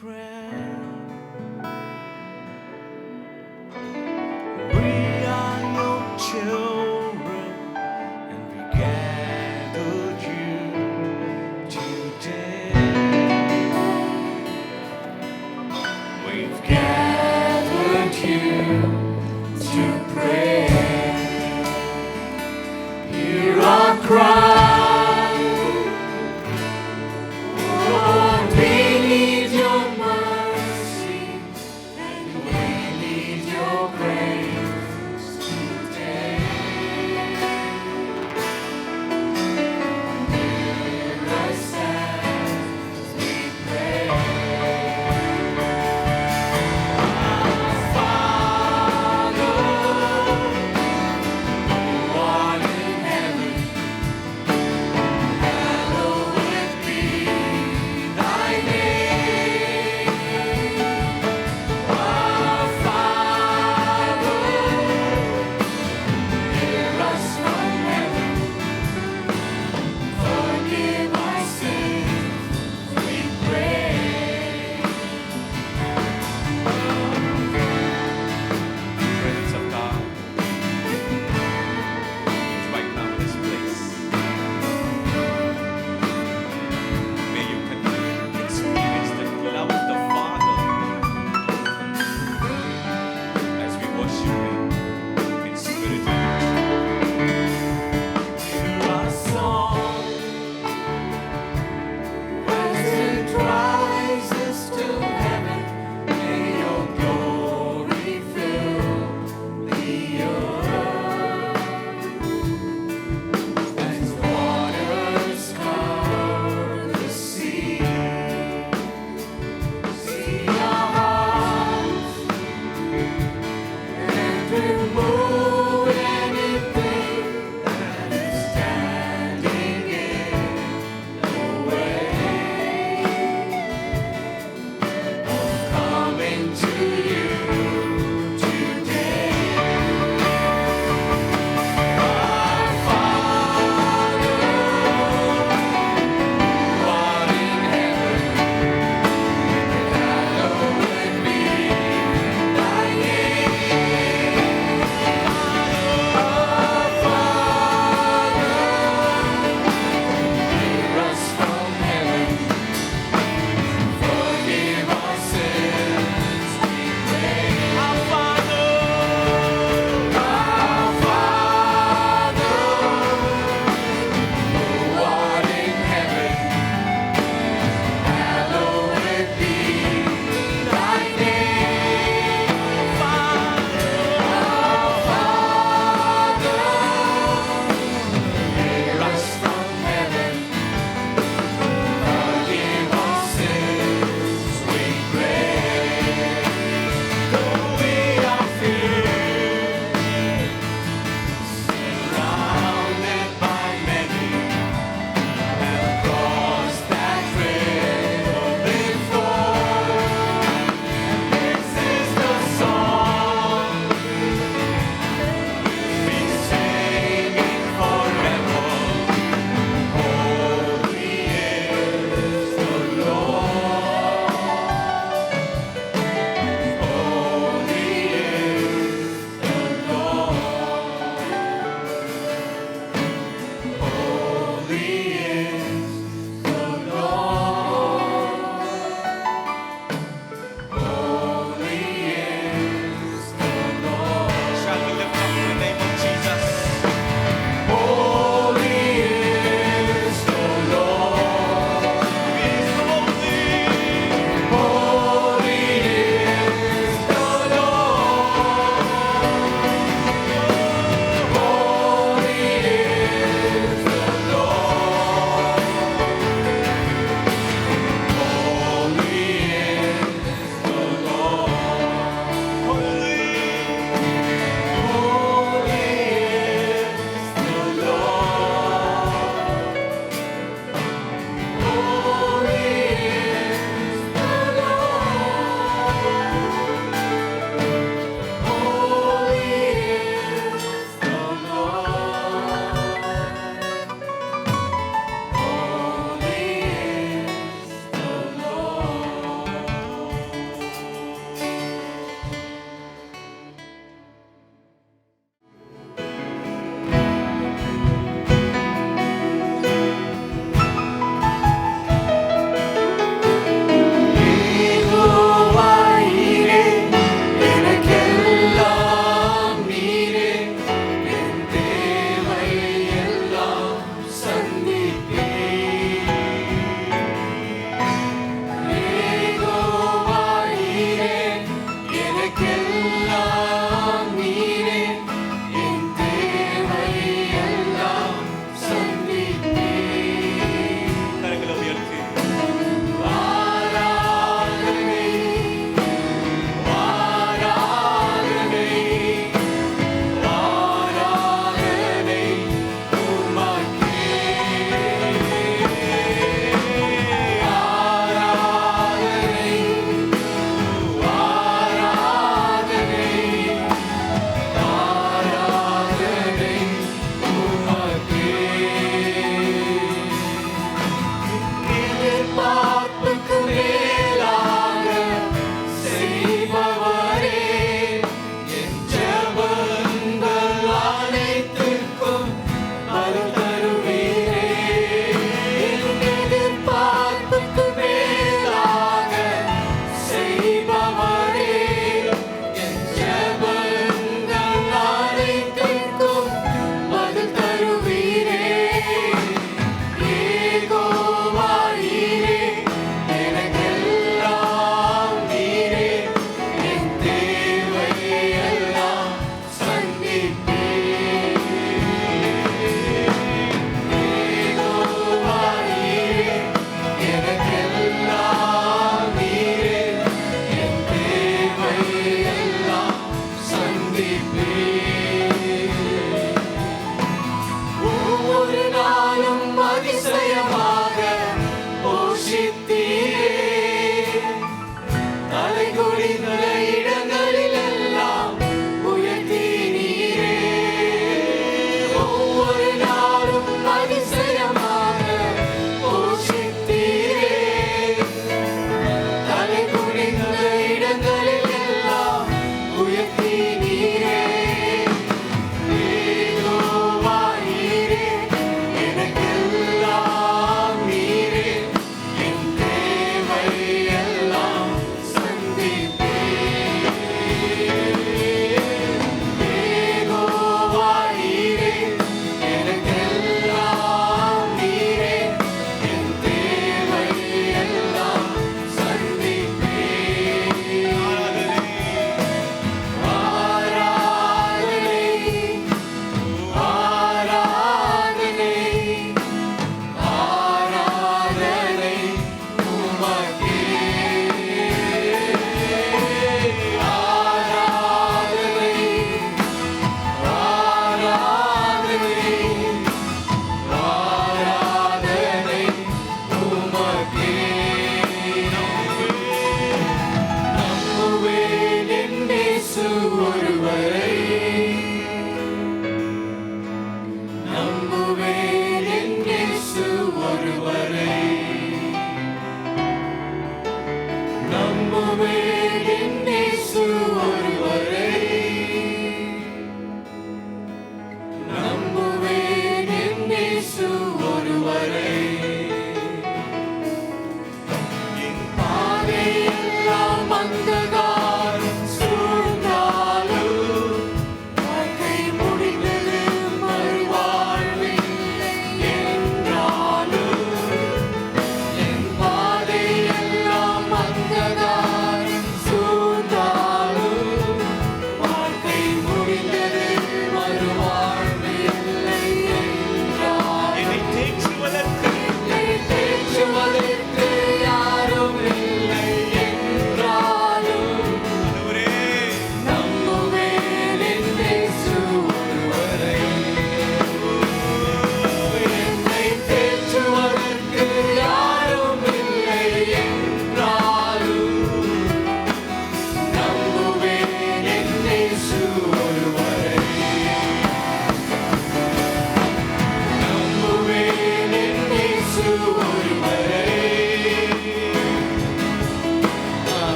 prayer. We are your children, and we gathered you today. We've gathered you to pray. Hear our cry. Lord, we need your mercy, and we need your grace today. Hear us as we pray. Father,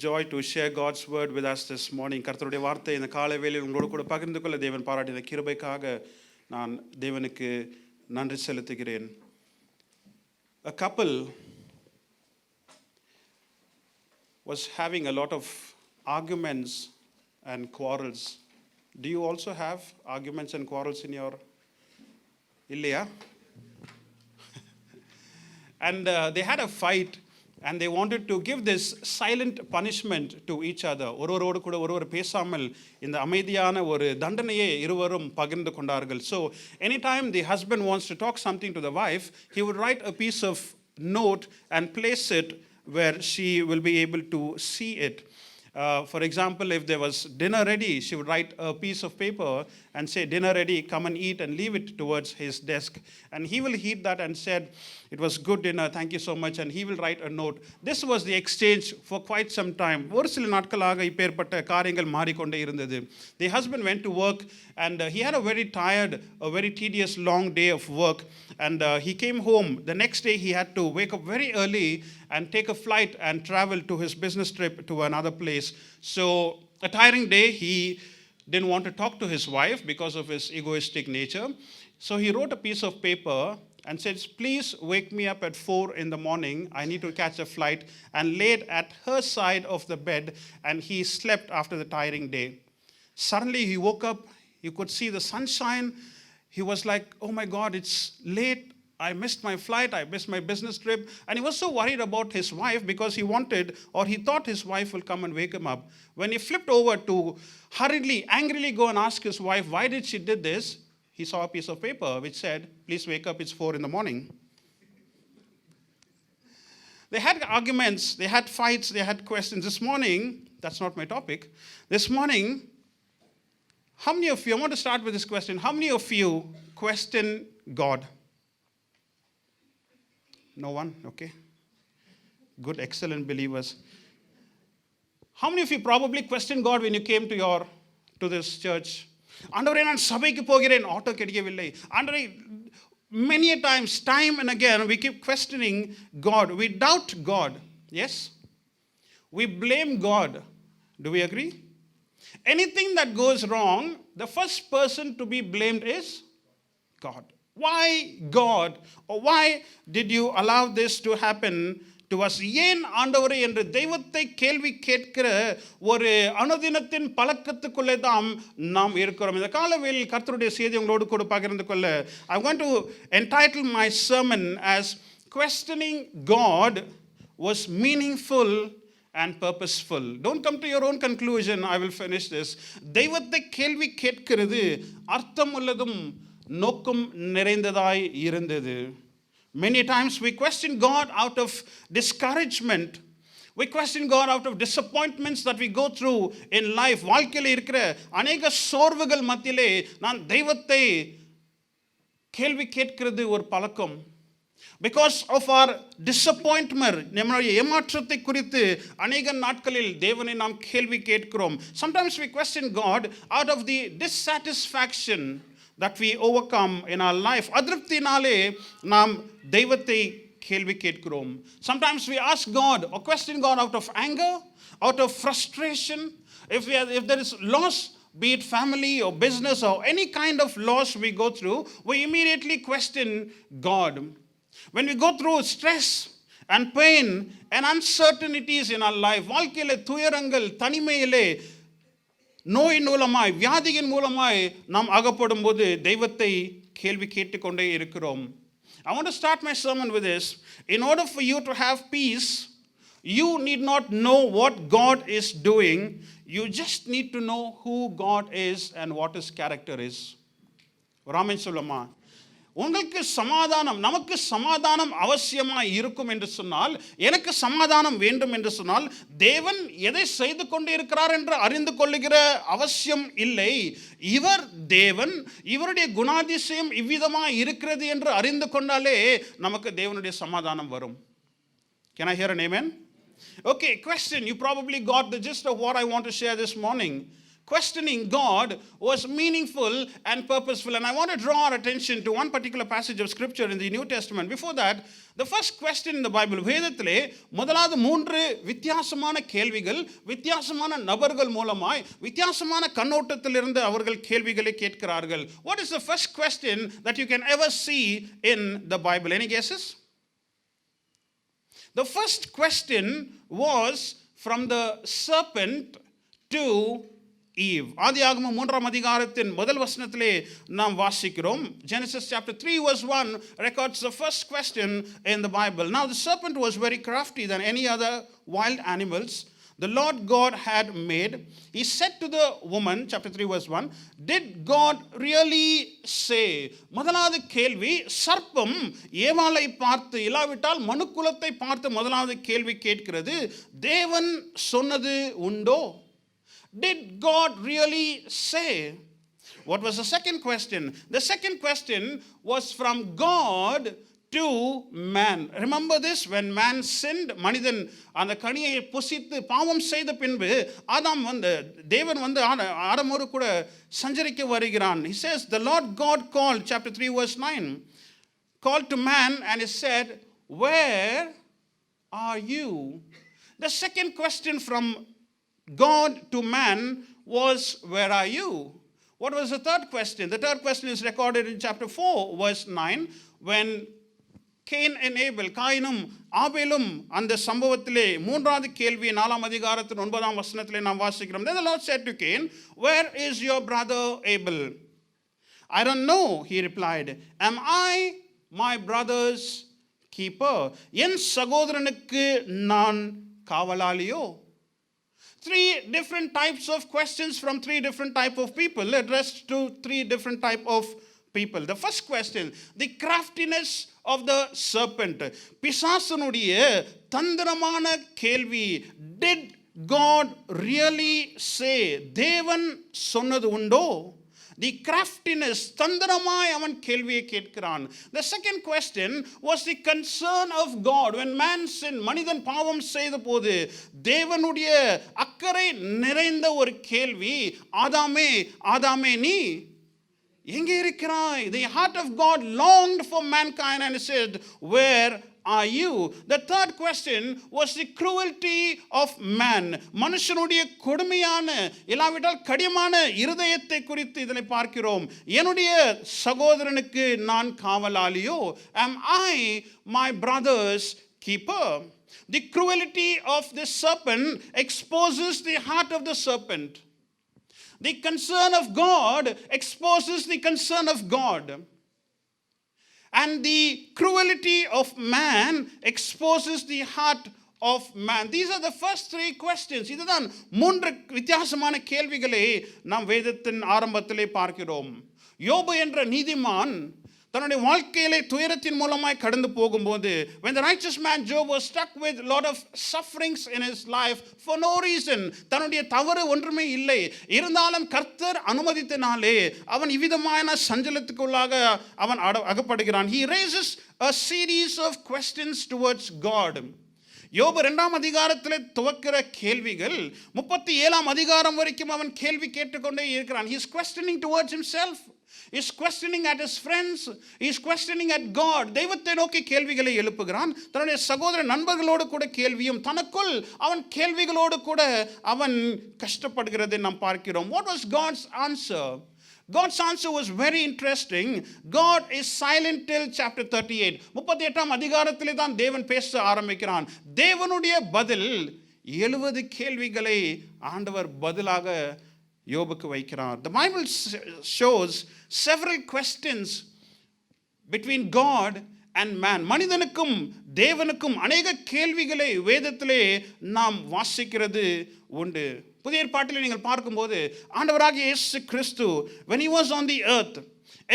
joy to share God's word with us this morning. கர்த்தருடைய வார்த்தை இந்த காலை வேளையில் உங்களோடு கூட பகிர்ந்து கொள்ள தேவன் பாராட்டின கிருபைக்காக நான் தேவனுக்கு நன்றி செலுத்துகிறேன். A couple was having a lot of arguments and quarrels. Do you also have arguments and quarrels in your இல்லையா? And they had a fight. And they wanted to give this silent punishment to each other. ஒருவரோடு கூட ஒருவர் பேசாமல் இந்த அமைதியான ஒரு தண்டனையை இருவரும் பகிர்ந்து கொண்டார்கள். So anytime the husband wants to talk something to the wife, he would write a piece of note and place it where she will be able to see it. For example, if there was dinner ready, she would write a piece of paper and say, dinner ready, come and eat, and leave it towards his desk. And he will heed that and said, it was good dinner, thank you so much, and he will write a note. This was the exchange for quite some time. ஒரு சில நாட்களாக இப்பேற்பட்ட காரியங்கள் மாறிக்கொண்டே இருந்தது. The husband went to work and he had a very tired, a very tedious long day of work, and he came home. The next day he had to wake up very early and take a flight and travel to his business trip to another place. So a tiring day, he didn't want to talk to his wife because of his egoistic nature. So he wrote a piece of paper and said, please wake me up at 4 in the morning. I need to catch a flight, and laid at her side of the bed, and he slept after the tiring day. Suddenly he woke up, you could see the sunshine. He was like, oh my God, it's late. I missed my flight, I missed my business trip. And he was so worried about his wife because he wanted, or he thought his wife will come and wake him up. When he flipped over to hurriedly, angrily go and ask his wife, why did she did this? He saw a piece of paper which said, please wake up, it's 4 in the morning. They had arguments, they had fights, they had questions. This morning, that's not my topic. This morning, how many of you, I want to start with this question. How many of you question God? No one? Okay. Good, excellent believers. How many of you probably questioned God when you came to this church? ஆண்டவரே நான் சபைக்கு போகிறேன் auto கிடைக்கவில்லை ஆண்டவரே many a times time and again we keep questioning God, we doubt God. Yes, we blame God. Do we agree? Anything that goes wrong, the first person to be blamed is God. Why God? Or why did you allow this to happen to us? ஏன் ஆண்டவரே என்று தெய்வத்தை கேள்வி கேட்கிற ஒரு அனுதினத்தின் பழக்கத்துக்குள்ளே தான் நாம் இருக்கிறோம். இந்த காலவேளையில் கர்த்தருடைய செய்தி உங்களோடு கூட பகிர்ந்து கொள்ள I want to entitle my sermon as questioning God was meaningful and purposeful. Don't come to your own conclusion. I will finish this. தெய்வத்தை கேள்வி கேட்கிறது அர்த்தம் உள்ளதும் நோக்கம் நிறைந்ததாய் இருந்தது. Many times we question God out of discouragement. We question God out of disappointments that we go through in life. வாழ்க்கையில் இருக்கிற அநேக சோர்வுகள் மத்தியிலே நான் தெய்வத்தை கேள்வி கேட்கிறது ஒரு பழக்கம். Because of our disappointment, நம்முடைய ஏமாற்றத்தை குறித்து அநேக நாட்களில் தேவனை நாம் கேள்வி கேட்கிறோம். Sometimes we question God out of the dissatisfaction that we overcome in our life. அதிருப்தினாலே நாம் தெய்வத்தை கேள்வி கேட்கிறோம். Sometimes we ask God or question God out of anger, out of frustration. If there is loss, be it family or business or any kind of loss we go through, we immediately question God. When we go through stress and pain and uncertainties in our life, வாழ்க்கையிலே துயரங்கள், தனிமையிலே, நோயின் மூலமாய், வியாதியின் மூலமாய் நாம் அகப்படும் போது தெய்வத்தை கேள்வி கேட்டுக்கொண்டே இருக்கிறோம். I want to start my sermon with this. In order for you to have peace, you need not know what God is doing. You just need to know who God is and what his character is. Raman சொல்லுமா, உங்களுக்கு சமாதானம், நமக்கு சமாதானம் அவசியமாக இருக்கும் என்று சொன்னால், எனக்கு சமாதானம் வேண்டும் என்று சொன்னால், தேவன் எதை செய்து கொண்டு இருக்கிறார் என்று அறிந்து கொள்ளுகிற அவசியம் இல்லை. இவர் தேவன், இவருடைய குணாதிசயம் இவ்விதமாக இருக்கிறது என்று அறிந்து கொண்டாலே நமக்கு தேவனுடைய சமாதானம் வரும். Can I hear an amen? Okay, question. You probably got the gist of what I want to share this morning. questioning God was meaningful and purposeful. And I want to draw our attention to one particular passage of scripture in the New Testament. Before that, the first question in the Bible, வேதத்திலே முதலாவது 3 வித்தியாசமான கேள்விகள் வித்தியாசமான நபர்கள் மூலமாய் வித்தியாசமான கண்ணோட்டத்திலிருந்து அவர்கள் கேள்விகளை கேட்கிறார்கள். What is the first question that you can ever see in the Bible? Any guesses? The first question was from the serpent to Eve. ஆதியாகமம் 3ஆம் அதிகாரத்தின் முதல் வசனத்திலே நாம் வாசிக்கிறோம். Genesis chapter 3 verse 1 records the first question in the Bible. Now the serpent was very crafty than any other wild animals the Lord God had made. He said to the woman, chapter 3 verse 1, did God really say? முதலாவது கேள்வி சர்ப்பம் ஏவாளை பார்த்து இல்லாவிட்டால் மனுக்குலத்தை பார்த்து முதலாவது கேள்வி கேட்கிறது, தேவன் சொன்னது உண்டோ? Did God really say? What was the second question? The second question was from God to man. Remember this, when man sinned, மனிதன் அந்த கனியை புசித்து பாவம் செய்த பின்பு ஆதாம் தேவன் ஆதாமோடு கூட சஞ்சரிக்க வருகிறான். He says, the Lord God called, chapter 3 verse 9, called to man and he said, where are you? The second question from God to man was, where are you? What was the third question? The third question is recorded in chapter 4 verse 9, when Cain and Abel, காயினும் ஆபேலும் அந்த சம்பவத்திலே மூன்றாவது கேள்வி 4ஆம் அதிகாரத்தின் 9ஆம் வசனத்திலே நாம் வாசிக்கிறோம். Then the Lord said to Cain, where is your brother Abel? I don't know, he replied. Am I my brother's keeper? என் சகோதரனுக்கு நான் காவலாளியோ? 3 different types of questions from 3 different type of people addressed to 3 different type of people. The first question, the craftiness of the serpent. பிசாசனுடைய தந்திரமான கேள்வி, did God really say? தேவன் சொன்னது உண்டோ? The craftiness, தந்திரமாய் அவன் கேள்வியை கேட்கிறான். The second question was the concern of God. When man sinned, மனிதன் பாவம் செய்த போது தேவனுடைய அக்கறை நிறைந்த ஒரு கேள்வி, ஆதாமே ஆதாமே நீ எங்கே இருக்கிறாய்? The heart of God longed for mankind and he said, where are you? The third question was the cruelty of man. மனுஷனுடைய கொடுமையான இல்லாவிட்டால் கடினமான இருதயத்தை குறித்து இதனை பார்க்கிறோம். என்னுடைய சகோதரனுக்கு நான் காவலாளியோ? Am I my brother's keeper? The cruelty of the serpent exposes the heart of the serpent. The concern of God exposes the concern of God. And the cruelty of man exposes the heart of man. These are the first 3 questions. இதுதான் 3 வித்தியாசமான கேள்விகளை நாம் வேதத்தின் ஆரம்பத்திலே பார்க்கிறோம். யோபு என்ற நீதிமான் தன்னுடைய வாழ்க்கையிலே துயரத்தின் மூலமாய் கடந்து போகும்போது, when the righteous man Job was stuck with a lot of sufferings in his life for no reason, தன்னுடைய தவறு ஒன்றுமே இல்லை, இருந்தாலும் கர்த்தர் அனுமதித்தனாலே அவன் இவ்விதமான சஞ்சலத்துக்குள்ளாக அவன் அகப்படுகிறான். He raises a series of questions towards God. யோபு 2ஆம் அதிகாரத்திலே துவக்கிற கேள்விகள் 37ஆம் அதிகாரம் வரைக்கும் அவன் கேள்வி கேட்டுக்கொண்டே இருக்கிறான். He is questioning towards himself. He is questioning at his friends. He is questioning at God. தெய்வத்தை நோக்கி கேள்விகளை எழுப்புகிறான். தன்னுடைய சகோதர நண்பர்களோடு கூட கேள்வியும், தனக்குள் அவன் கேள்விகளோடு கூட அவன் கஷ்டப்படுகிறதை நாம் பார்க்கிறோம். What was God's answer? God's answer was very interesting. God is silent till chapter 38. 38ஆம் அதிகாரத்திலே தான் தேவன் பேச ஆரம்பிக்கிறான். தேவனுடைய பதில் 70 கேள்விகளை ஆண்டவர் பதிலாக யோபுக்கு வைக்கிறார். The Bible shows several questions between God and man. மனிதனுக்கும் தேவனுக்கும் அநேக கேள்விகளை வேதத்திலே நாம் வாசிக்கிறது உண்டு. புதிய ஏற்பாட்டிலே நீங்கள் பார்க்கும்போது ஆண்டவராகிய இயேசு கிறிஸ்து, when he was on the earth,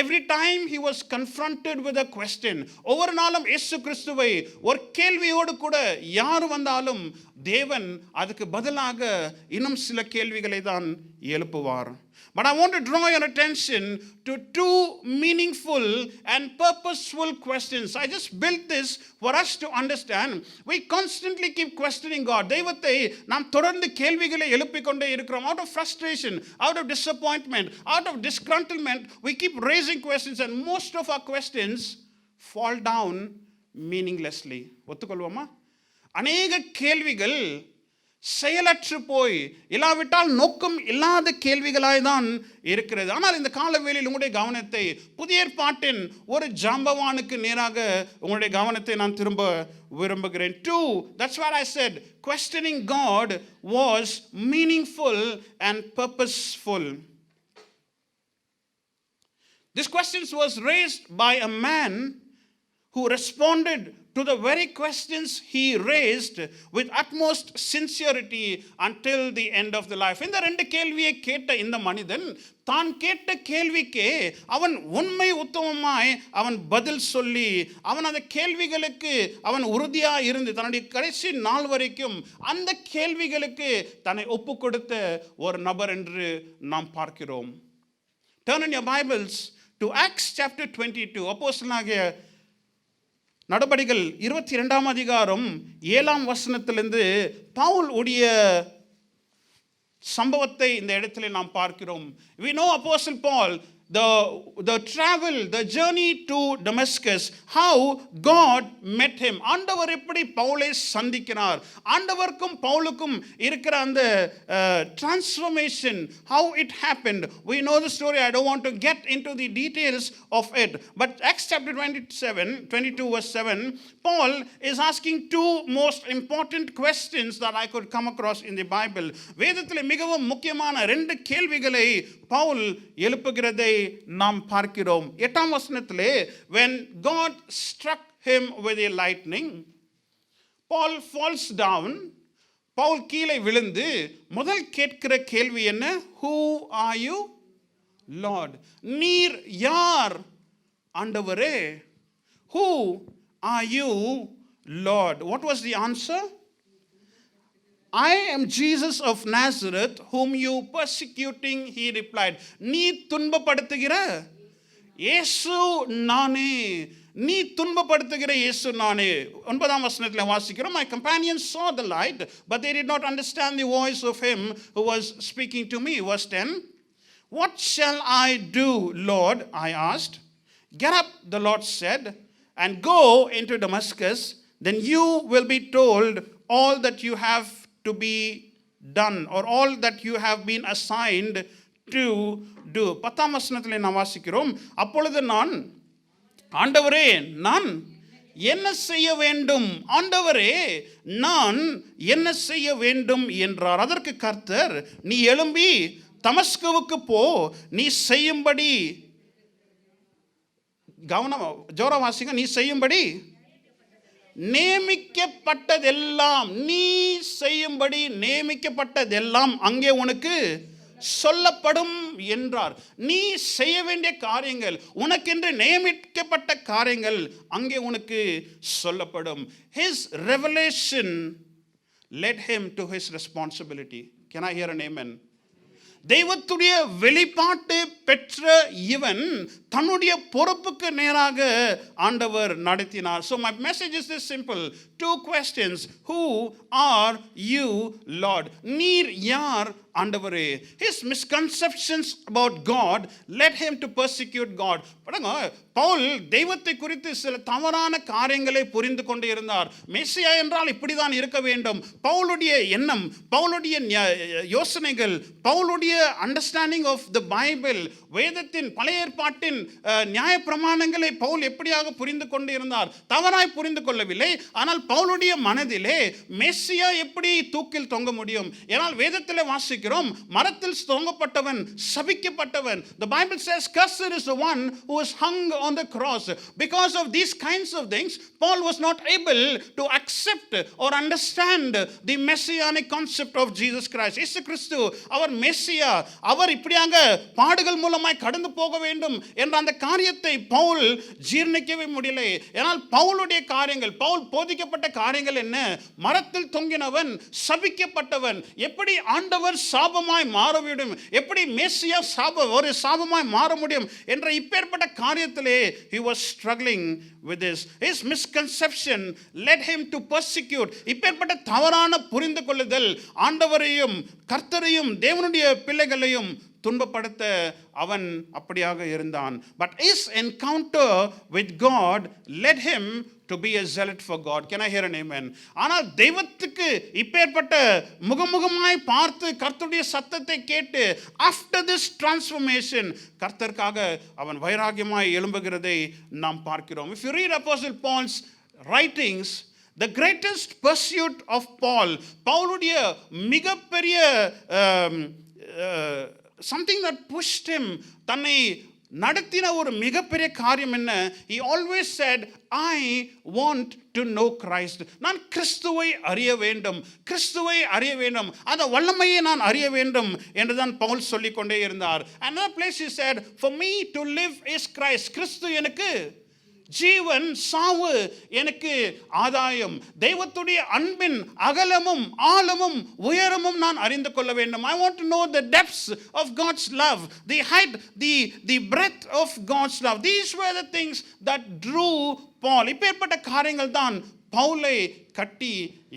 every time he was confronted with a question, ஒவ்வொரு நாளும் இயேசு கிறிஸ்துவை ஒரு கேள்வியோடு கூட யார் வந்தாலும் தேவன் அதுக்கு பதிலாக இன்னும் சில கேள்விகளை தான் எழுப்புவார். But I want to draw your attention to two meaningful and purposeful questions. I just built this for us to understand. We constantly keep questioning God. தெய்வத்தை நாம் தொடர்ந்து கேள்விகளை எழுப்பிக் கொண்டே இருக்கிறோம். Out of frustration, out of disappointment, out of disgruntlement, we keep raising questions, and most of our questions fall down meaninglessly. ஒத்துக்கொள்வோமா? அநேக கேள்விகள் செயலற்று போய் இல்லாவிட்டால் நோக்கம் இல்லாத கேள்விகளாய் தான் இருக்கிறது. ஆனால் இந்த காலவேளையில் உங்களுடைய கவனத்தை புதிய ஏற்பாட்டின் ஒரு ஜாம்பவானுக்கு நேராக உங்களுடைய கவனத்தை நான் திரும்ப விரும்புகிறேன். That's what I said. Questioning God was meaningful and purposeful. This question was raised by a man who responded to the very questions he raised with utmost sincerity until the end of the life. இந்த ரெண்டு கேள்வியை கேட்ட இந்த மனிதன் தான் கேட்ட கேள்விக்கே அவன் உண்மை உத்தமமாய் அவன் பதில் சொல்லி அவன் அந்த கேள்விகளுக்கு அவன் உறுதியாக இருந்து தன்னுடைய கடைசி நாள் வரைக்கும் அந்த கேள்விகளுக்கு தன்னை ஒப்பு கொடுத்த ஒரு நபர் என்று நாம் பார்க்கிறோம். Turn in your Bibles to Acts chapter 22. அப்போஸ்தலனாகிய நடபடிகள் 22ஆம் அதிகாரம் 7ஆம் வசனத்திலிருந்து பவுல் உடைய சம்பவத்தை இந்த இடத்திலே நாம் பார்க்கிறோம். We know Apostle Paul, the travel, the journey to Damascus, how God met him. ஆண்டவர் எப்படி பவுலை சந்திக்கிறார், ஆண்டவருக்கும் பவுலுக்கும் இருக்கிற அந்த transformation, how it happened. We know the story. I don't want to get into the details of it. But Acts chapter 22 verse 7, Paul is asking two most important questions that I could come across in the Bible. வேதத்திலே மிகவும் முக்கியமான ரெண்டு கேள்விகளை பவுல் எழுப்புகிறதை நாம் பார்க்கிறோம். 8ஆம் வசனத்திலே, when God struck him with a lightning, Paul falls down. Pavul கீழே விழுந்து முதல் கேட்கிற கேள்வி என்ன? Who are you, Lord? நீர் யார் ஆண்டவரே? Who are you, Lord? What was the answer? I am Jesus of Nazareth, whom you persecuting, he replied. நீ துன்பப்படுத்துகிற இயேசு நானே. நீ துன்பப்படுத்துகிற இயேசு நானே. 9ஆம் வசனத்தில் வாசிக்கிறோம். My companions saw the light, but they did not understand the voice of him who was speaking to me. Verse 10. What shall I do, Lord? I asked. Get up, the Lord said, and go into Damascus. Then you will be told all that you have to be done, or all that you have been assigned to do. 10ஆம் வசனத்திலே நாம் வாசிக்கிறோம். அப்பொழுது நான், ஆண்டவரே நான் என்ன செய்ய வேண்டும்? ஆண்டவரே நான் என்ன செய்ய வேண்டும் என்றார். அதற்கு கர்த்தர், நீ எழும்பி தமஸ்குவுக்கு போ, நீ செய்யும்படி, கவனம் ஜோரா வாசிங்க, நீ செய்யும்படி நியமிக்கப்பட்டதெல்லாம், நீ செய்யும்படி நியமிக்கப்பட்டதெல்லாம் அங்கே உனக்கு சொல்லப்படும் என்றார். நீ செய்ய வேண்டிய காரியங்கள், உனக்கென்று நியமிக்கப்பட்ட காரியங்கள் அங்கே உனக்கு சொல்லப்படும். His revelation led him to his responsibility. Can I hear an amen? தெய்வத்துடைய வெளிப்பாட்டு பெற்ற இவன் தன்னுடைய பொறுப்புக்கு நேராக ஆண்டவர் நடத்தினார். So my message is this simple. Two questions. Who are you, Lord? நீர் யார் ஆண்டவரே? His misconceptions about God led him to persecute God. பாருங்க, பவுல் தெய்வத்தை குறித்து சில தவறான காரியங்களை புரிந்து கொண்டு இருந்தார். மெசியா என்றால் இப்படிதான் இருக்க வேண்டும். பவுலுடைய எண்ணம், பவுலுடைய யோசனைகள், பவுலுடைய அண்டர்ஸ்டாண்டிங் ஆஃப் த பைபிள், வேதத்தின் பழைய ஏற்பாட்டின் நியாயப்பிரமாணங்களை பவுல் எப்படியாக புரிந்து கொண்டு இருந்தார்? தவறாய் புரிந்து கொள்ளவில்லை. ஆனால் பவுலுடைய மனதிலே மெசியா எப்படி தூக்கில் தொங்க முடியும்? ஏனால் வேதத்திலே வாசிக்கிறோம், மரத்தில் தொங்கப்பட்டவன் சபிக்கப்பட்டவன். The Bible says cursed is the one who is hung on the cross. Because of these kinds of things, Paul was not able to accept or understand the messianic concept of Jesus Christ. இயேசு கிறிஸ்து அவர் மெசியா, Messiah, அவர் இப்படியாக பாடுகள் மூலமாய் கடந்து போக வேண்டும் என்ற அந்த காரியத்தை பவுல் ஜீர்ணிக்கவே முடியலை. ஏனால் பவுலுடைய காரியங்கள், பவுல் போதிக்கப்பட்ட காரியங்கள் என்ன? மரத்தில் தொங்கினவன், சபிக்கப்பட்டவன், எப்படி ஆண்டவர் சாபமாய் மாற முடியும், எப்படி மெஸ்ஸியா ஒரு சாபமாய் மாற முடியும் என்ற இப்பேற்பட்ட காரியத்திலே he was struggling with this. His misconception led him to persecute. இப்பேற்பட்ட தவறான புரிந்து கொள்ளுதல் ஆண்டவரையும் கர்த்தரையும் தேவனுடைய பிள்ளைகளையும் துன்பப்படுத்த அவன் அப்படியாக இருந்தான். But his encounter with God led him to be a zealot for God. Can I hear an amen? ஆனால் தெய்வத்துக்கு இப்பேற்பட்ட முகமுகமாய் பார்த்து கர்த்தருடைய சத்தத்தை கேட்டு after this transformation கர்த்தருக்காக அவன் வைராகியமாய் எழும்புகிறதை நாம் பார்க்கிறோம். If you read Apostle Paul's writings, the greatest pursuit of Paul, பவுலுடைய மிகப்பெரிய something that pushed him, தன்னை நடத்தின ஒரு மிகப்பெரிய காரியம் என்ன? He always said, I want to know Christ. நான் கிறிஸ்துவை அறிய வேண்டும், கிறிஸ்துவை அறிய வேண்டும், அந்த வல்லமையை நான் அறிய வேண்டும் என்றுதான் பவுல் சொல்லிக்கொண்டே இருந்தார். Another place he said, for me to live is Christ. கிறிஸ்து எனக்கு ஜீவன், சாவு எனக்கு ஆதாயம். தெய்வத்துடைய அன்பின் அகலமும் ஆழமும் உயரமும் நான் அறிந்து கொள்ள வேண்டும். I want to know the depths of God's love, the height, the breadth of God's love. These were the things that drew Paul. இப்பேற்பட்ட காரியங்கள் தான் பவுலை கட்டி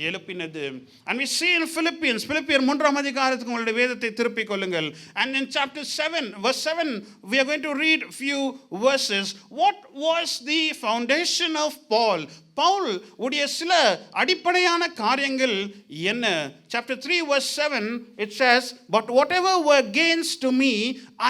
எழுப்பினது. And we see in Philippians, பிலிப்பியர் 3ஆம் அதிகாரத்துக்கு உங்களுடைய வேதத்தை திருப்பிக் கொள்ளுங்கள். And in chapter 7, verse 7, we are going to read few verses. What was the foundation of Paul? Pavul உடைய சில அடிப்படையான காரியங்கள் என்ன? Chapter 3 verse 7, it says, but whatever were gains to me,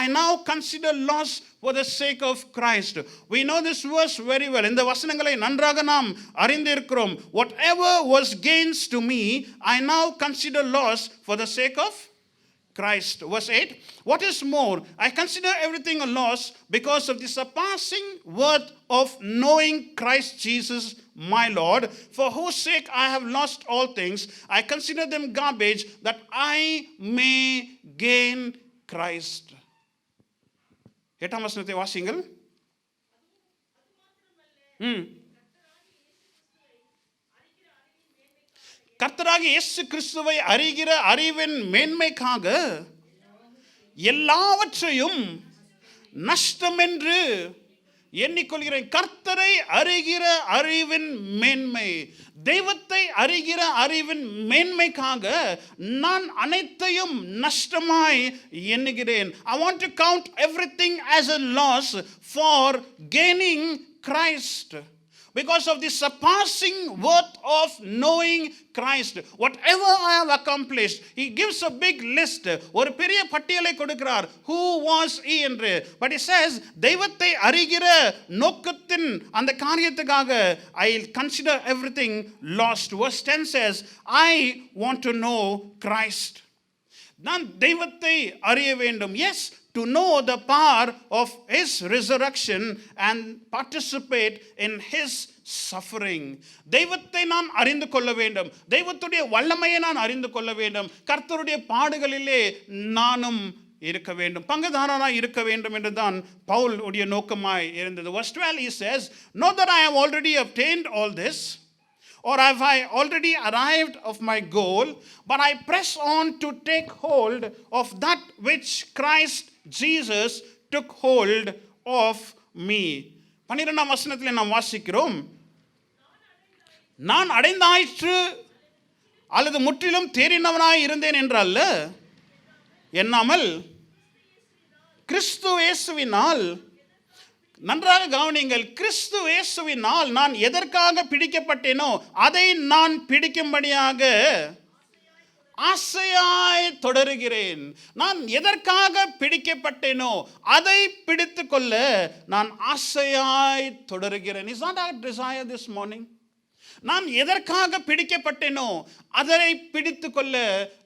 I now consider loss for the sake of Christ. We know this verse very well. இந்த வசனங்களை நன்றாக நாம் அறிந்திருக்கிறோம். Whatever was gains to me, I now consider loss for the sake of Christ. Verse 8, what is more, I consider everything a loss because of the surpassing worth of knowing Christ Jesus my Lord, for whose sake I have lost all things. I consider them garbage that I may gain Christ. 8ஆம் வசனத்தை வாசிங்கள். கர்த்தராகிய இயேசு கிறிஸ்துவை அறிகிற அறிவின் மேன்மைக்காக எல்லாவற்றையும் நஷ்டம் என்று எண்ணிக்கொள்கிறேன். கர்த்தரை அறிகிற அறிவின் மேன்மை, தெய்வத்தை அறிகிற அறிவின் மேன்மைக்காக நான் அனைத்தையும் நஷ்டமாய் எண்ணுகிறேன். I want to count everything as a loss for gaining Christ. Because of the surpassing worth of knowing Christ. Whatever I have accomplished, he gives a big list. ஒரு பெரிய பட்டியலை கொடுக்கிறார். Who was he என்று. But he says, தெய்வத்தை அறிகிற நோக்கத்தின் அந்த காரியத்துக்காக I consider everything lost. Verse 10 says, I want to know Christ. நான் தெய்வத்தை அறிய வேண்டும். Yes, to know the power of his resurrection and participate in his suffering. தெய்வத்தை நான் அறிந்து கொள்ள வேண்டும், தெய்வத்துடைய வல்லமையை நான் அறிந்து கொள்ள வேண்டும், கர்த்தருடைய பாடுகளிலே நானும் இருக்க வேண்டும், பங்குதாரராய் இருக்க வேண்டும் என்றுதான் பவுல் உடைய நோக்கமாய் இருந்தது. Verse 12 he says, not that I have already obtained all this, or have I already arrived of my goal, but I press on to take hold of that which Christ Jesus took hold of me. 12ஆம் வசனத்தில் நாம் வாசிக்கிறோம், நான் அடைந்தாயிற்று அல்லது முற்றிலும் தேறினவனாய் இருந்தேன் என்றல்ல, எண்ணாமல் கிறிஸ்து இயேசுவினால், நன்றாக கவனிங்கள், கிறிஸ்து இயேசுவினால் நான் எதற்காக பிடிக்கப்பட்டேனோ அதை நான் பிடிக்கும்படியாக ஆசையாய் தொடருகிறேன். நான் எதற்காக பிடிக்கப்பட்டேனோ அதை பிடித்து கொள்ள நான் ஆசையாய் தொடருகிறேன். Is not our desire this morning? நான் எதற்காக பிடிக்கப்பட்டேனோ அதை பிடித்து கொள்ள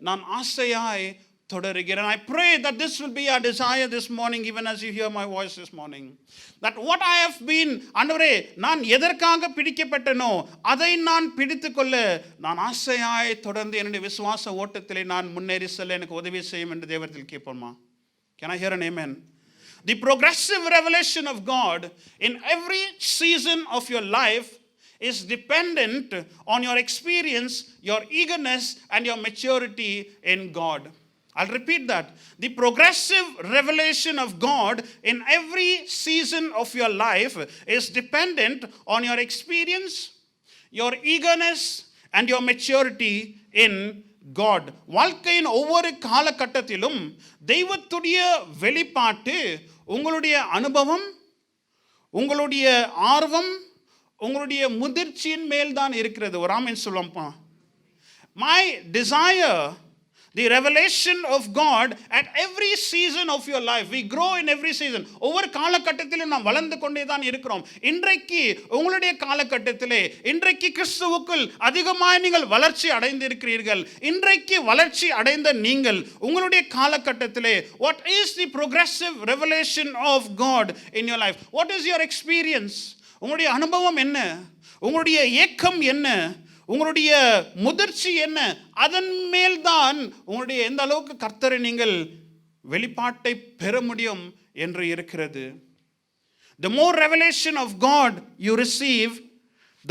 நான் ஆசையாய் தொடருகிறேன். I pray that this will be our desire this morning, even as you hear my voice this morning. That what I have been, ஆண்டவரே நான் எதற்காக பிடிக்கப்பட்டனோ அதை நான் பிடித்துக்கொள்ள நான் ஆசையாய் தொடர்ந்து என்னுடைய விசுவாச ஓட்டத்திலே நான் முன்னேறி செல்ல எனக்கு உதவி செய்யும் என்று தேவத்தில் கேட்போமா? Can I hear an amen? The progressive revelation of God in every season of your life is dependent on your experience, your eagerness, and your maturity in God. I'll repeat that. The progressive revelation of God in every season of your life is dependent on your experience, your eagerness, and your maturity in God. வாழ்க்கையின் ஒவ்வொரு காலகட்டத்திலும் தெய்வத்துடைய வெளிப்பாட்டு உங்களுடைய அனுபவம், உங்களுடைய ஆர்வம், உங்களுடைய முதிர்ச்சியின் மேல் தான் இருக்கிறது. ஒரு ஆமென் சொல்லுவோம்ப்பா. My desire, the revelation of God at every season of your life. We grow in every season. ஒவ்வொரு காலகட்டத்திலும் நாம் வளர்ந்து கொண்டே தான் இருக்கிறோம். இன்றைக்கு உங்களுடைய காலகட்டத்திலே இன்றைக்கு கிறிஸ்துவுக்குள் அதிகமாய் நீங்கள் வளர்ச்சி அடைந்திருக்கிறீர்கள். இன்றைக்கு வளர்ச்சி அடைந்த நீங்கள் உங்களுடைய காலகட்டத்திலே what is the progressive revelation of God in your life? What is your experience? உங்களுடைய அனுபவம் என்ன? உங்களுடைய ஏக்கம் என்ன? உங்களுடைய முதிர்ச்சி என்ன? அதன் மேல்தான் உங்களுடைய எந்த அளவுக்கு கர்த்தரை நீங்கள் வெளிப்பாட்டை பெற முடியும் என்று இருக்கிறது. The more revelation of God you receive,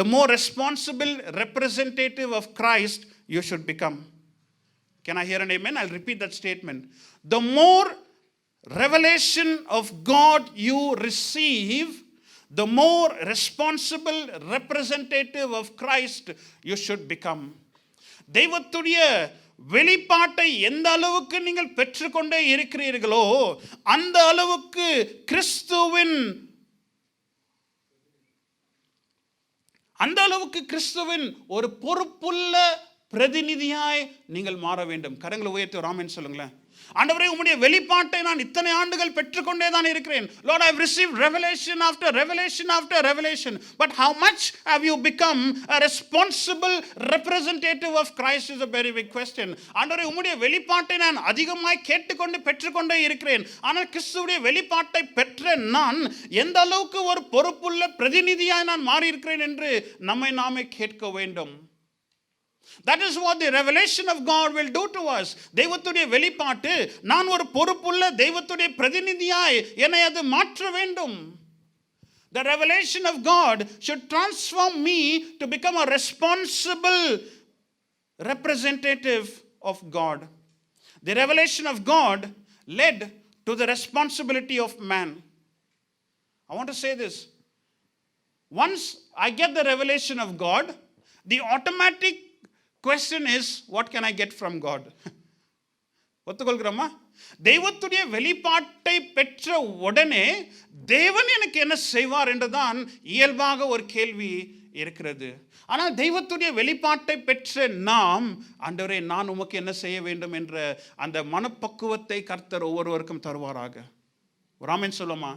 the more responsible representative of Christ you should become. Can I hear an amen? I'll repeat that statement. The more revelation of God you receive, the more responsible representative of Christ you should become. தெய்வத்துடைய வெளிப்பாட்டை எந்த அளவுக்கு நீங்கள் பெற்றுக்கொண்டே இருக்கிறீர்களோ அந்த அளவுக்கு கிறிஸ்துவின் ஒரு பொறுப்புள்ள பிரதிநிதியாய் நீங்கள் மாற வேண்டும். கரங்களை உயர்த்தி ஒரு ஆமென் சொல்லுங்களேன். ஆண்டவரே உம்முடைய வெளிப்பாட்டை நான் இத்தனை ஆண்டுகள் பெற்றுக்கொண்டே தான் இருக்கிறேன். Lord, I have received revelation after revelation after revelation. But how much have you become a responsible representative of Christ is a very big question. ஆண்டவரே உம்முடைய வெளிப்பாட்டை நான் அதிகமாய் கேட்டுக்கொண்டு பெற்றுக்கொண்டே இருக்கிறேன். ஆனால் கிறிஸ்துவுடைய வெளிப்பாட்டை பெற்ற நான் எந்த அளவுக்கு ஒரு பொறுப்புள்ள பிரதிநிதியாய் நான் மாறி இருக்கிறேன் என்று நம்மை நாமே கேட்க வேண்டும். That is what the revelation of God will do to us. தெய்வத்துடைய வெளிப்பாட்டு நான் ஒரு பொறுப்புள்ள தெய்வத்துடைய பிரதிநிதியாய் என்னை அது மாற்ற வேண்டும். The revelation of God should transform me to become a responsible representative of God. The revelation of God led to the responsibility of man. I want to say this. Once I get the revelation of God, the automatic question is, what can I get from God? ஒத்துக்கொள்கிறோமா? தெய்வத்துடைய வெளிப்பாட்டை பெற்ற உடனே தேவன் எனக்கு என்ன செய்வார் என்றுதான் இயல்பாக ஒரு கேள்வி இருக்கிறது. ஆனால் தெய்வத்துடைய வெளிப்பாட்டை பெற்ற நாம், ஆண்டவரே நான் உமக்கு என்ன செய்ய வேண்டும் என்ற அந்த மனப்பக்குவத்தை கர்த்தர் ஒவ்வொருவருக்கும் தருவாராக. ராமன் சொல்லுமா,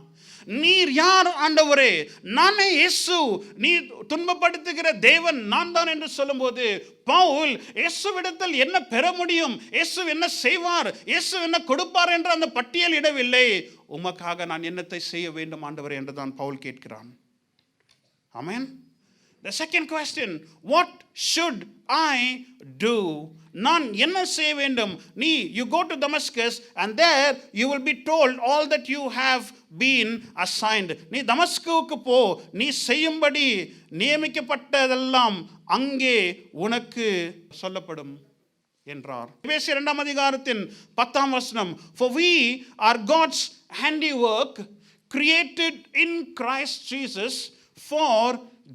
நீர் யார் ஆண்டவரே? நானே இயேசு, நீ துன்பப்படுத்துகிற தேவன் நான் தான் என்று சொல்லும்போது பவுல் இயேசுவிடத்தில் என்ன பெற முடியும், இயேசு என்ன செய்வார், இயேசு என்ன கொடுப்பார் என்று அந்த பட்டியல் இடவில்லை. உமக்காக நான் என்னத்தை செய்ய வேண்டும் ஆண்டவரே என்று தான் பவுல் கேட்கிறான். ஆமென். The second question, what should I do? நான் என்ன செய்ய வேண்டும்? You go to Damascus and there you will be told all that you have been assigned. நீ தமஸ்குவுக்கு போ, நீ செய்யும்படி நியமிக்கப்பட்டதெல்லாம் அங்கே உனக்கு சொல்லப்படும் என்றார். எபேசியர் 2ஆம் அதிகாரத்தின் 10ஆம் வசனம், for we are God's handiwork created in Christ Jesus for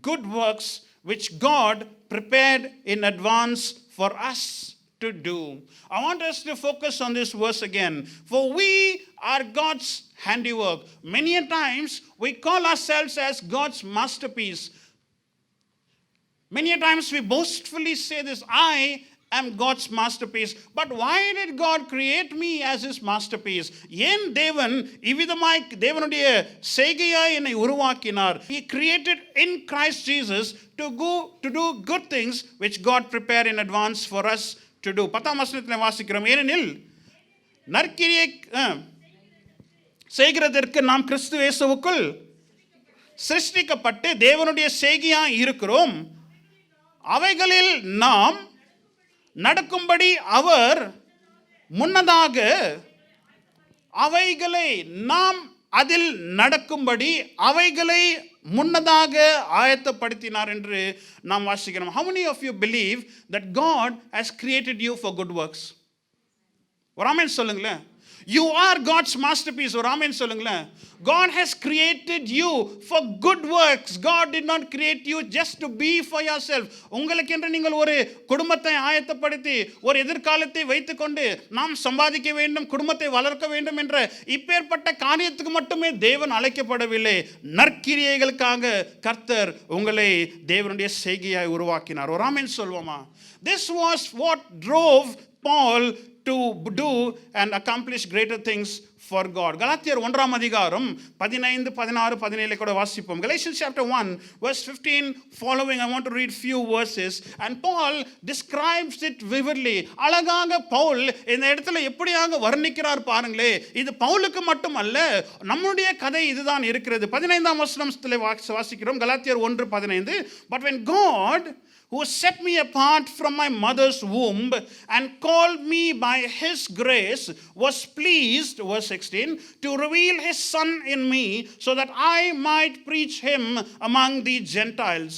good works which God prepared in advance for us to do. I want us to focus on this verse again. For we are God's handiwork. Many a times we call ourselves as God's masterpiece. Many a times we boastfully say this, I am God's masterpiece. But why did God create me as his masterpiece? ஏன் தேவன் இவ்விதமாய் தேவனுடைய செய்கையாய் என்னை உருவாக்கினார்? He created in Christ Jesus to do good things which God prepared in advance for us to do. 10ஆம் வசனத்தில் வாசிக்கிறோம், ஏனெனில் நற்கிரியை செய்கிறதற்கு நாம் கிறிஸ்து இயேசுவுக்குள் சிருஷ்டிக்கப்பட்டு தேவனுடைய செய்கையாய் இருக்கிறோம். அவைகளில் நாம் நடக்கும்படி அவர் முன்னதாக அவைகளை நாம் அதில் நடக்கும்படி அவைகளை முன்னதாக ஆயத்தப்படுத்தினார் என்று நாம் வாசிக்கிறோம். How many of you believe that God has created you for good works? ஒரு ஆமென் சொல்லுங்களேன். You are God's masterpiece. ஒரு ஆமென் சொல்லுங்களேன். God has created you for good works. God did not create you just to be for yourself. உங்களுக்கென்று நீங்கள் ஒரு குடும்பத்தை ஆயத்தப்படுத்தி ஒரு எதிர்காலத்தை வைத்துக்கொண்டு நாம் சம்பாதிக்க வேண்டும், குடும்பத்தை வளர்க்க வேண்டும் என்ற இப்பேற்பட்ட காரியத்துக்கு மட்டுமே தேவன் அழைக்கப்படவில்லை. நற்கிரியைகளுக்காக கர்த்தர் உங்களை தேவனுடைய செய்கையாய் உருவாக்கினார். ஒரு ஆமென் சொல்வோமா? This was what drove Paul to do and accomplish greater things for God. கலாத்தியர் 1ஆம் அதிகாரம் 15, 16, 17 கூட வாசிப்போம். Galatians chapter 1 verse 15 following, I want to read few verses and Paul describes it vividly. அழகாக பவுல் இந்த இடத்துல எப்படியாக வர்ணிக்கிறார் பாருங்களே. இது பவுலுக்கு மட்டும் அல்ல, நம்முடைய கதை இதுதான் இருக்கிறது. 15ஆம் வசனத்திலே வாசிக்கிறோம். கலாத்தியர் 1:15. But when God who set me apart from my mother's womb and called me by his grace was pleased, verse 16, to reveal his son in me so that I might preach him among the Gentiles.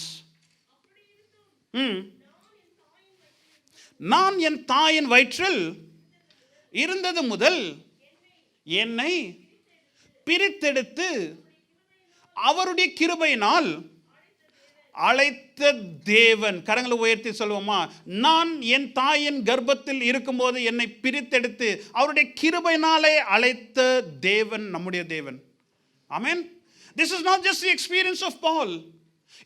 நான் என் தாயின் வயிற்றில் இருந்தது முதல் என்னை பிரித்தெடுத்து அவருடைய கிருபையினால் அழைத்த தேவன். கரங்களை உயர்த்தி சொல்வோமா? நான் என் தாயின் கர்ப்பத்தில் இருக்கும்போது என்னை பிரித்தெடுத்து அவருடைய கிருபையினாலே அழைத்த தேவன் நம்முடைய தேவன். ஆமென். This is not just the experience of Paul.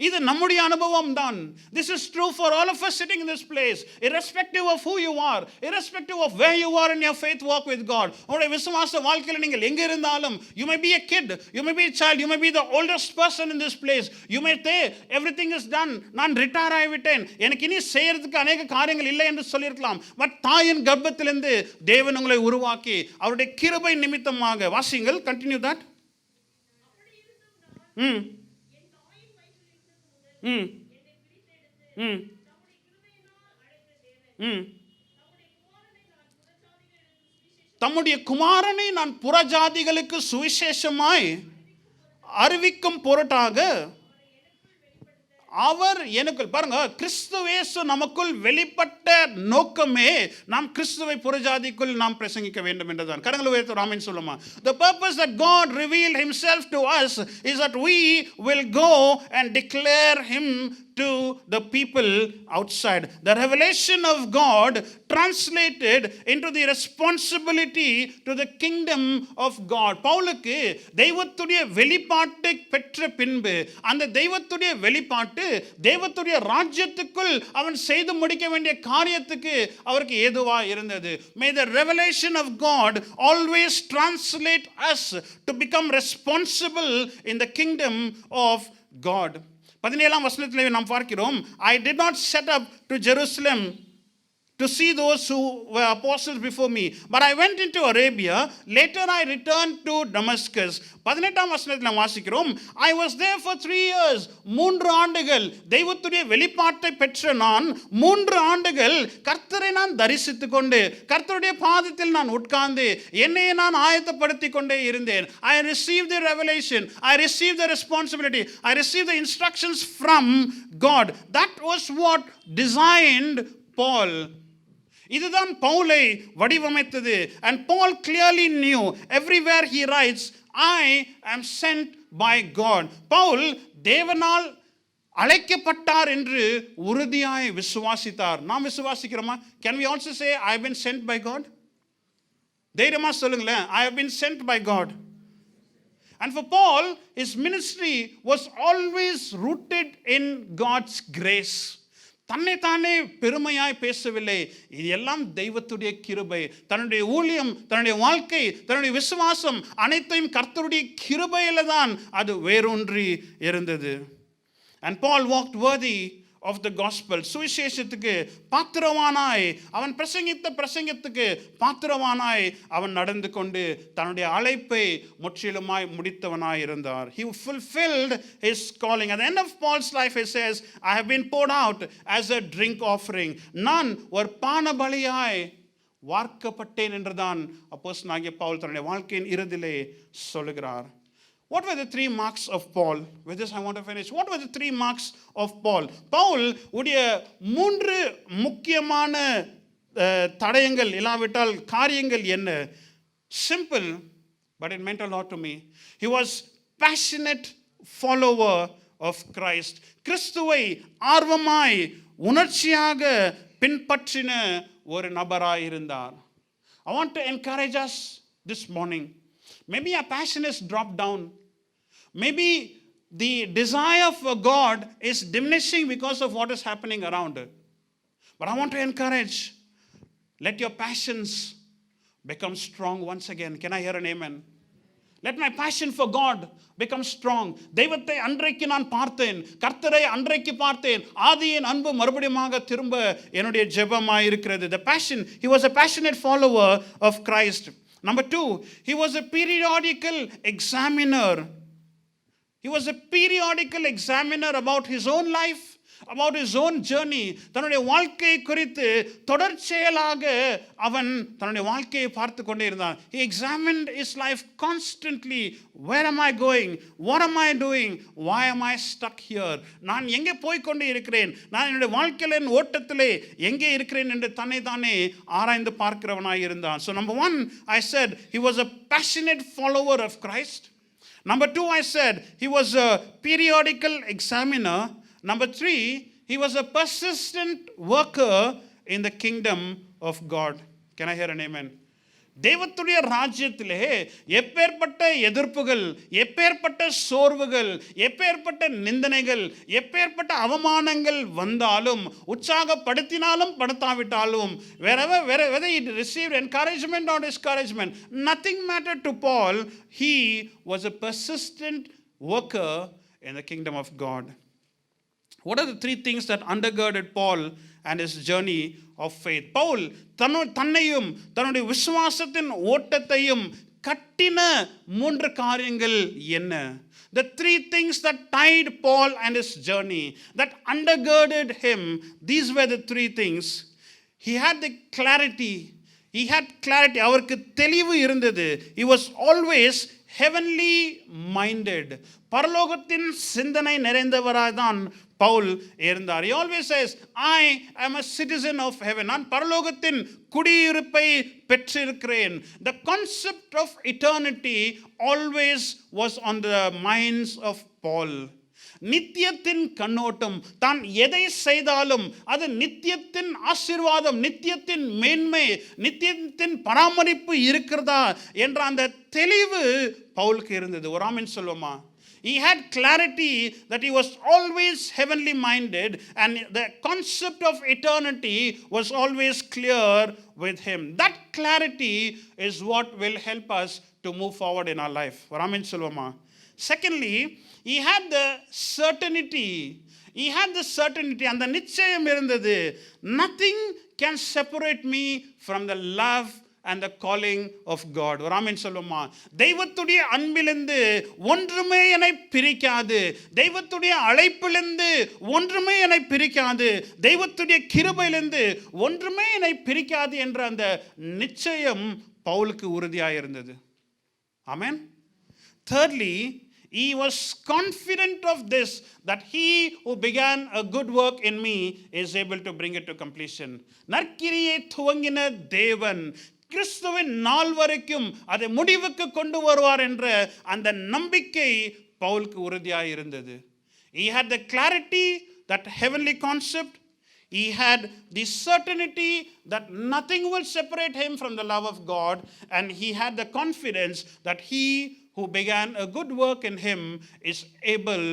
இது நம்முடைய அனுபவம் தான். This is true for all of us sitting in this place, irrespective of who you are, irrespective of where you are in your faith walk with God. உங்களுடைய விசுவாச வாழ்க்கையில் நீங்கள் எங்க இருந்தாலும், you may be a kid, you may be a child, you may be the oldest person in this place, you may say everything is done, நான் retire ஆகிவிட்டேன், எனக்கு இனி செய்யறதுக்கு அநேக காரியங்கள் இல்லை என்று சொல்லியிருக்கலாம். பட் தாயின் கர்ப்பத்திலிருந்து தேவன் உங்களை உருவாக்கி அவருடைய கிருபை நிமித்தமாக, வாசிங்கள், கண்டினியூ தட். தம்முடைய குமாரனை நான் புறஜாதிகளுக்கு சுவிசேஷமாய் அறிவிக்கும் பொருட்டாக அவர் எனக்குள், பாருங்க, கிறிஸ்துவேசு நமக்குள் வெளிப்பட்ட நோக்கமே நாம் கிறிஸ்துவை புறஜாதிக்குள் நாம் பிரசங்கிக்க வேண்டும் என்றுதான். கரங்களை உயர்த்தி ஆமென் சொல்லுமா? The purpose that God revealed himself to us is that we will go and declare him to the people outside. The revelation of God translated into the responsibility to the kingdom of God. பவுலுக்கு தெய்வத்துடைய வெளிப்பாட்டை பெற்ற பின்பு அந்த தெய்வத்துடைய வெளிப்பாட்டு தெய்வத்துடைய ராஜ்யத்துக்குள் அவன் செய்து முடிக்க வேண்டிய காரியத்துக்கு அவருக்கு ஏதுவா இருந்தது. May the revelation of God always translate us to become responsible in the kingdom of God. 17ஆம் வசனத்திலே நாம் பார்க்கிறோம், I did not set up to Jerusalem to see those who were apostles before me, but I went into Arabia. Later I returned to Damascus. 18ஆம் வசனத்தில் வாசிக்கிறோம், I was there for 3 years. 3 ஆண்டுகள் தெய்வத்துடைய வெளிப்பாட்டை பெற்ற நான் 3 ஆண்டுகள் கர்த்தரை நான் தரிசித்துக் கொண்டு கர்த்தருடைய பாதத்தில் நான் உட்கார்ந்து என்னை நான் ஆயத்தப்படுத்தி கொண்டே இருந்தேன். I received the revelation, I received the responsibility, I received the instructions from God. That was what designed Paul. இதுதான் பவுலை வடிவமைத்தது. And Paul clearly knew everywhere he writes, I am sent by God. Pavul தேவனால் அழைக்கப்பட்டார் என்று உறுதியாய் விசுவாசித்தார். நாம் விசுவாசிக்கிறோமா? Can we also say I have been sent by God? தைரியமா சொல்லுங்களேன், I have been sent by God. And for Paul, his ministry was always rooted in God's grace. தன்னை தானே பெருமையாய் பேசவில்லை, இது எல்லாம் தெய்வத்துடைய கிருபை. தன்னுடைய ஊழியம், தன்னுடைய வாழ்க்கை, தன்னுடைய விசுவாசம் அனைத்தையும் கர்த்தருடைய கிருபையில தான் அது வேரூன்றி இருந்தது. And Paul walked worthy of the gospel, சுவிசேஷத்துக்கு பாத்திரவானாய் அவன் பிரசங்கித்த பிரசங்கத்துக்கு பாத்திரவானாய் அவன் நடந்து கொண்டு தன்னுடைய அழைப்பை முற்றிலுமாய் முடித்தவனாய் இருந்தார். He fulfilled his calling. At the end of Paul's life he says, I have been poured out as a drink offering. நான் ஒரு பான பலியாய் வார்க்கப்பட்டேன் என்றுதான் அப்போஸ்தலனாகிய பவுல் தன்னுடைய வாழ்க்கையின் இறுதியிலே சொல்லுகிறார். What were the 3 marks of Paul? With this I want to finish. What were the 3 marks of Paul? Paul உடைய 3 முக்கியமான தடயங்கள் இல்லாவிட்டால் காரியங்கள் என்ன? Simple, but it meant a lot to me. He was passionate follower of Christ. கிறிஸ்துவை ஆர்வமாய் உணர்ச்சியாக பின்பற்றின ஒரு நபராய் இருந்தார். I want to encourage us this morning. Maybe our passion is dropped down. Maybe the desire for God is diminishing because of what is happening around. But I want to encourage, let your passions become strong once again. Can I hear an amen? Let my passion for God become strong. தெய்வத்தை அன்றைக்கு நான் பார்த்தேன், கர்த்தரை அன்றைக்கு பார்த்தேன், ஆதியின் அன்பு மறுபடியுமாக திரும்ப என்னுடைய ஜெபமாய் இருக்கிறது. The passion, he was a passionate follower of Christ. Number 2, he was a periodical examiner. He was a periodical examiner about his own life, about his own journey. தன்னுடைய வாழ்க்கையை குறித்து தொடர்ச்சியாக அவன் தன்னுடைய வாழ்க்கையை பார்த்து கொண்டே இருந்தான். He examined his life constantly. Where am I going? What am I doing? Why am I stuck here? நான் எங்கே போய் கொண்டே இருக்கிறேன்? நான் என்னுடைய வாழ்க்கையின் ஓட்டத்திலே எங்கே இருக்கிறேன் என்று தன்னை தானே ஆராய்ந்து பார்க்கிறவனாய் இருந்தான். So number 1, I said he was a passionate follower of Christ. Number 2, I said he was a periodical examiner. Number 3, he was a persistent worker in the kingdom of God. Can I hear an amen? தேவத்துடைய ராஜ்யத்திலே எப்பேற்பட்ட எதிர்ப்புகள், எப்பேற்பட்ட சோர்வுகள், எப்பேற்பட்ட நிந்தனைகள், எப்பேற்பட்ட அவமானங்கள் வந்தாலும், உற்சாகப்படுத்தினாலும் படுத்தாவிட்டாலும், whether he received encouragement or discouragement, nothing mattered to Paul. He was a persistent worker in the kingdom of God. What are the 3 things that undergirded Paul and his journey of faith? Paul தன்னையும் தன்னுடைய விசுவாசத்தின் ஓட்டத்தையும் கட்டின 3 காரியங்கள் என்ன? The 3 things that tied Paul and his journey, that undergirded him, these were the 3 things. He had the clarity. He had clarity. அவருக்கு தெளிவு இருந்தது. He was always heavenly minded. பரலோகத்தின் சிந்தனை நிறைந்தவராய் தான் பவுல் இருந்தார். He always says, I am a citizen of heaven. நான் பரலோகத்தின் குடியிருப்பை பெற்றிருக்கிறேன். The concept of eternity always was on the minds of Paul. நித்தியத்தின் கண்ணோட்டம், தான் எதை செய்தாலும் அது நித்தியத்தின் ஆசீர்வாதம், நித்தியத்தின் மேன்மை, நித்தியத்தின் பராமரிப்பு இருக்கிறதா என்ற அந்த தெளிவு பவுலுக்கு இருந்தது. ஒரு ஆமென் சொல்லுமா? He had clarity that he was always heavenly minded, and the concept of eternity was always clear with him. That clarity is what will help us to move forward in our life. Amen solvama. Secondly, he had the certainty. He had the certainty, and the நிச்சயம் இருந்தது. Nothing can separate me from the love and the calling of God. Raman சொல்லுமா, தெய்வத்துடைய அன்பிலிருந்து ஒன்றுமே என்னை பிரிக்காது, தெய்வத்துடைய அழைப்பிலிருந்து ஒன்றுமே என்னை பிரிக்காது, தெய்வத்துடைய கிருபையிலிருந்து ஒன்றுமே என்னை பிரிக்காது என்ற அந்த நிச்சயம் பவுலுக்கு உறுதியாக இருந்தது. ஆமென். Thirdly, he was confident of this, that he who began a good work in me is able to bring it to completion. நற்கிரியை துவங்கின தேவன் கிறிஸ்துவின் நாள் வரைக்கும் அதை முடிவுக்கு கொண்டு வருவார் என்ற அந்த நம்பிக்கை பவுலுக்கு உறுதியாக இருந்தது. He had the clarity, that heavenly concept. He had the certainty that nothing will separate him from the love of God, and he had the confidence that he who began a good work in him is able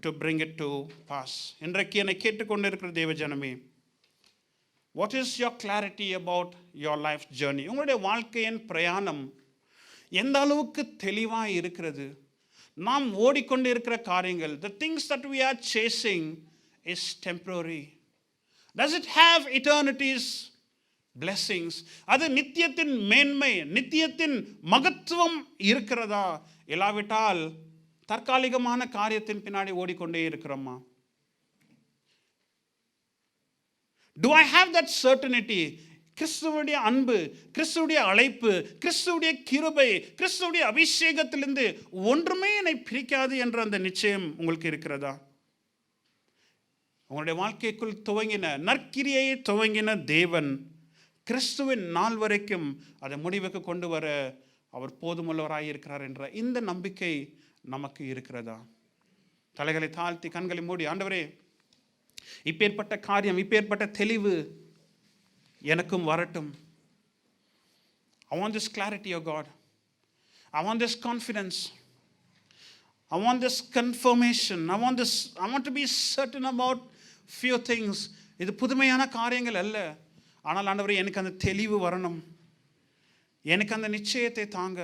to bring it to pass. இன்றைக்கு என்னை கேட்டுக்கொண்டிருக்கிற தேவ ஜனமே, what is your clarity about your life journey? உங்களுடைய வாழ்க்கையின் பிரயாணம் எந்த அளவுக்கு தெளிவாக இருக்கிறது? நாம் ஓடிக்கொண்டு இருக்கிற காரியங்கள், the things that we are chasing, is temporary? Does it have eternity's blessings? அது நித்தியத்தின் மேன்மை, நித்தியத்தின் மகத்துவம் இருக்கிறதா? இல்லாவிட்டால் தற்காலிகமான காரியத்தின் பின்னாடி ஓடிக்கொண்டே இருக்கிறோமா? Do I have that certainty? கிறிஸ்துவுடைய அன்பு, கிறிஸ்துவுடைய அழைப்பு, கிறிஸ்துவுடைய கிருபை, கிறிஸ்துவுடைய அபிஷேகத்திலிருந்து ஒன்றுமே என்னை பிரிக்காது என்ற அந்த நிச்சயம் உங்களுக்கு இருக்கிறதா? உங்களுடைய வாழ்க்கைக்குள் துவங்கின நற்கிரியை துவங்கின தேவன் கிறிஸ்துவின் நாள் வரைக்கும் அதை முடிவுக்கு கொண்டு வர அவர் போதுமுள்ளவராய் இருக்கிறார் என்ற இந்த நம்பிக்கை நமக்கு இருக்கிறதா? தலைகளை தாழ்த்தி கண்களை மூடி, ஆண்டவரே, இப்பேற்பட்ட காரியம், இப்பேற்பட்ட தெளிவு எனக்கும் வரட்டும். I want this clarity, oh God. I want this confidence. I want this confirmation. I want to be certain about few things. இது புதுமையான காரியங்கள் அல்ல. ஆனால் ஆண்டவரே, எனக்கு அந்த தெளிவு வரணும். எனக்கு அந்த நிச்சயத்தை தாங்க.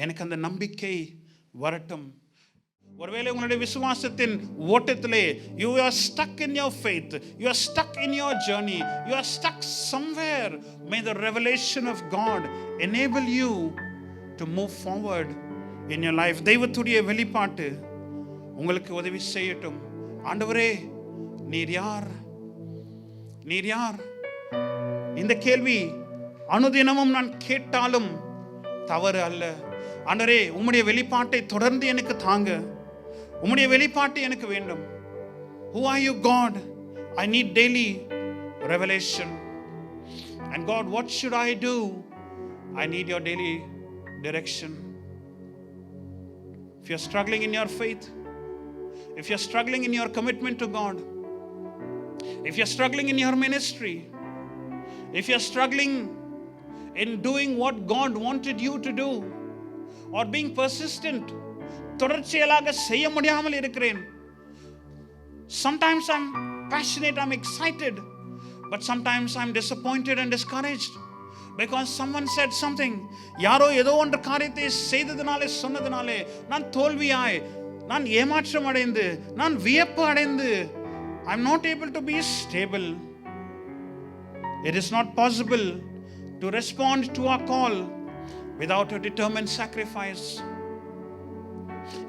எனக்கு அந்த நம்பிக்கை வரட்டும். ஒருவேளை உங்களுடைய விசுவாசத்தின் ஓட்டத்திலே you are stuck in your faith, you are stuck in your journey, you are stuck somewhere. May the revelation of God enable you to move forward in your life. தெய்வத்துடைய வெளிப்பாட்டு உங்களுக்கு உதவி செய்யட்டும். ஆண்டவரே, நீர் யார்? நீர் யார்? இந்த கேள்வி அனுதினமும் நான் கேட்டாலும் தவறு அல்ல. ஆண்டவரே, உம்முடைய வெளிப்பாட்டை தொடர்ந்து எனக்கு தாங்க. உம்முடைய வெளிப்பாட்டு எனக்கு வேண்டும். Who are you, God? I need daily revelation. And God, what should I do? I need your daily direction. If you're struggling in your faith, if you're struggling in your commitment to God, if you're struggling in your ministry, if you're struggling in doing what God wanted you to do, or being persistent, தொடர்ச்சியாக செய்ய முடியாமல் இருக்கிறேன். Sometimes I'm passionate, I'm excited, but sometimes I'm disappointed and discouraged because someone said something. யாரோ ஏதோ ஒன்று காரியத்தை செய்ததினாலே சொன்னதினாலே நான் தோல்வியாய், நான் ஏமாற்றம் அடைந்து, நான் வியப்பு அடைந்து, I'm not able to be stable. It is not possible to respond to our call without a determined sacrifice.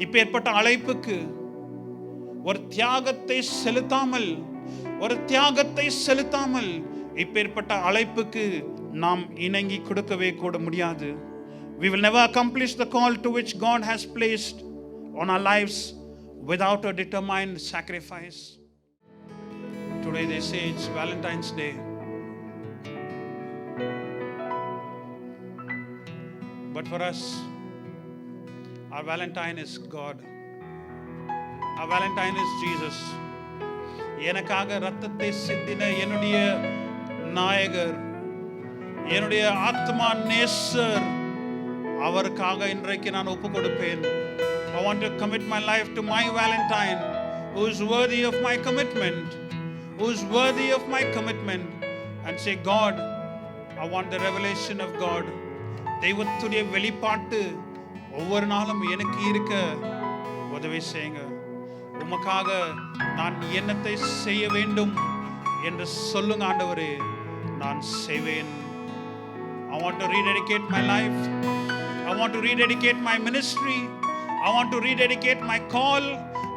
இப்பேற்பட்ட அழைப்புக்கு ஒரு தியாகத்தை செலுத்தாமல் இப்பேற்பட்ட அழைப்புக்கு நாம் இணங்கி கொடுக்கவே கூட முடியாது. We will never accomplish the call to which God has placed on our lives without a determined sacrifice. Today they say it's Valentine's Day. But for us, our Valentine is God. Our Valentine is Jesus. எனக்காக ரத்தத்தை சிந்தின என்னுடைய நாயகர், என்னுடைய ஆத்மா நேசர், அவருக்காக இன்றைக்கு நான் ஒப்பு கொடுப்பேன். I want to commit my life to my Valentine, who is worthy of my commitment, who is worthy of my commitment, and say, God, I want the revelation of God. தெய்வத்துடைய வெளிப்பாட்டு ஒவ்வொரு நாளும் எனக்கு இருக்க உதவி செய்யுங்க. உமக்காக நான் என்னத்தை செய்ய வேண்டும் என்று சொல்லுங்க ஆண்டவரே, நான் செய்வேன். I want to rededicate my life. I want to rededicate my ministry. I want to rededicate my call.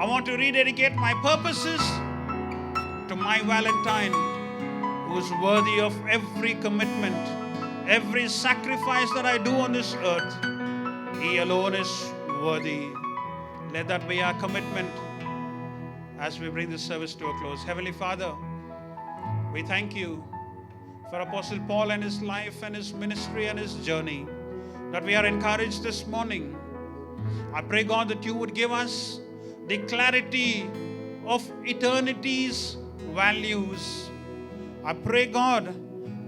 I want to rededicate my purposes to my Valentine, who is worthy of every commitment, every sacrifice that I do on this earth. He alone is worthy. Let that be our commitment as we bring this service to a close. Heavenly Father, we thank you for Apostle Paul and his life and his ministry and his journey, that we are encouraged this morning. I pray, God, that you would give us the clarity of eternity's values. I pray, God,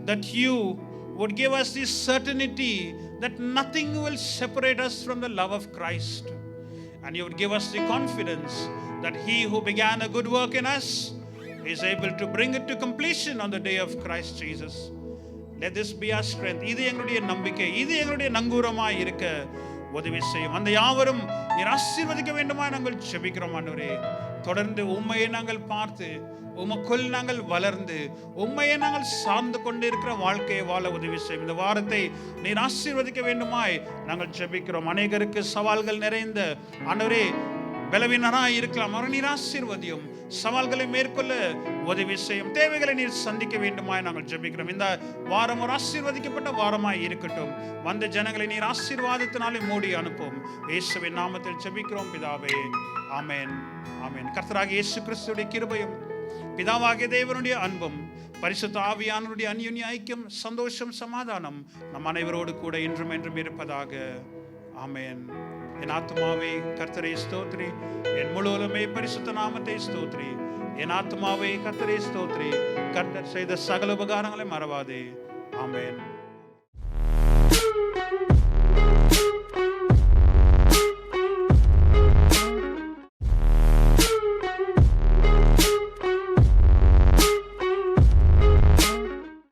that you would give us this certainty that nothing will separate us from the love of Christ. And you would give us the confidence that he who began a good work in us is able to bring it to completion on the day of Christ Jesus. Let this be our strength. இது எங்களுடைய நம்பிக்கை, இது எங்களுடைய நங்கூரமாய் இருக்க உதவி செய்யும். அந்த யாவரும் நீர் ஆசீர்வதிக்க வேண்டுமா நாங்கள் ஜெபிக்கிறோம் ஆண்டவரே. தொடர்ந்து உம்மையை நாங்கள் பார்த்து உமக்குள் நாங்கள் வளர்ந்து உம்மையை நாங்கள் சார்ந்து கொண்டு இருக்கிற வாழ்க்கையை வாழ உதவி செய்யும். இந்த வாரத்தை நீர் ஆசீர்வதிக்க வேண்டுமாய் நாங்கள் ஜெபிக்கிறோம். அநேகருக்கு சவால்கள் நிறைந்த ஆண்டவரே பலவீனராய் இருக்கலாம், அவரை நீர் ஆசீர்வதியும். சவால்களை மேற்கொள்ள உதவி செய்யும். தேவைகளை நீர் சந்திக்க வேண்டுமாய் நாங்கள் ஜெபிக்கிறோம். இந்த வாரம் ஒரு ஆசீர்வதிக்கப்பட்ட வாரமாய் இருக்கட்டும். வந்த ஜனங்களை நீர் ஆசீர்வாதத்தினாலே மூடி அனுப்பும். இயேசுவின் நாமத்தில் ஜெபிக்கிறோம் பிதாவே, ஆமென், ஆமென். கர்த்தராகிய இயேசு கிறிஸ்துவின் கிருபையும் பிதாவாகிய தேவனுடைய அன்பும் பரிசுத்த ஆவியானவருடைய அன்யோன்ய ஐக்கியம், சந்தோஷம், சமாதானம் நம் அனைவரோடு கூட இன்றும் என்றும் இருப்பதாக. ஆமென். என் ஆத்துமாவே கர்த்தரை ஸ்தோத்ரி, என் முழுவதுமே பரிசுத்த நாமத்தை ஸ்தோத்ரி. என் ஆத்துமாவே கர்த்தரை ஸ்தோத்ரி, கர்த்தர் செய்த சகல உபகாரங்களை மறவாதே. ஆமென்.